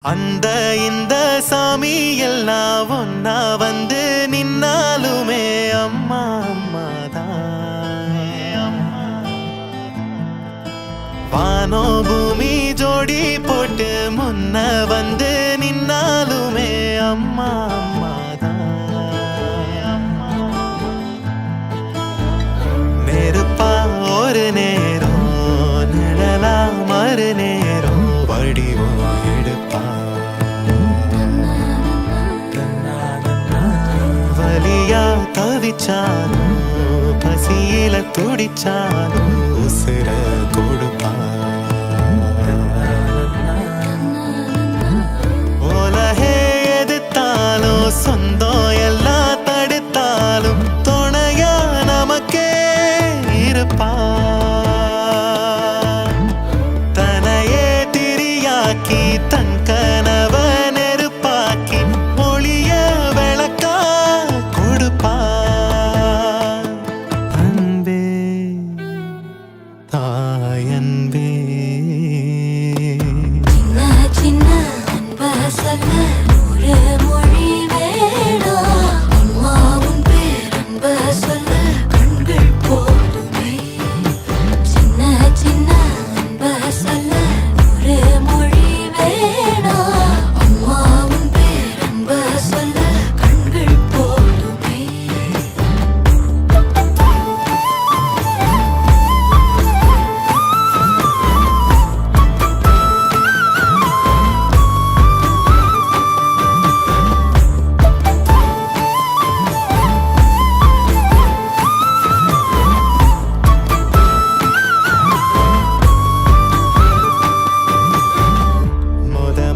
அந்த இந்த சாமி எல்லாம் ஒன்னா வந்து நின்னாலுமே அம்மா அம்மா தான். வானோ பூமி ஜோடி போட்டு முன்ன வந்து நின்னாலுமே அம்மா அம்மா தான். நெருப்பா ஒரு நேரம் நிழலா மறு நேரம் வடிவம் எடுப்பா. வலியா தவிச்சாலும் பசியில துடிச்சாலும் உசுர கொடுப்பா. உலகே எதிர்த்தாலும் சொந்தம் எல்லாம் தடுத்தாலும் துணையா நமக்கே இருப்பா. தனையே திரியாக்கி தன் கனவ நெருப்பாக்கி மொழிய விளக்கா கொடுப்பா. அன்பே தாயன்பே சின்ன அன்ப சொல்ல ஒரு மொழி வேணும். அம்மாவும் பேரன்ப சொல்ல கண்கள் போதுமே. சின்ன சின்ன அன்ப சொல்ல ஒரு மொழி வேணும். அம்மாவும் பேரன்ப சொல்ல கண்கள் போதுமே.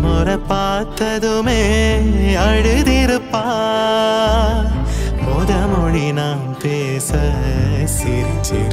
முறை பார்த்ததுமே அழுதிருப்பா. மொழி நாம் பேச சிரிச்சிருப்பா.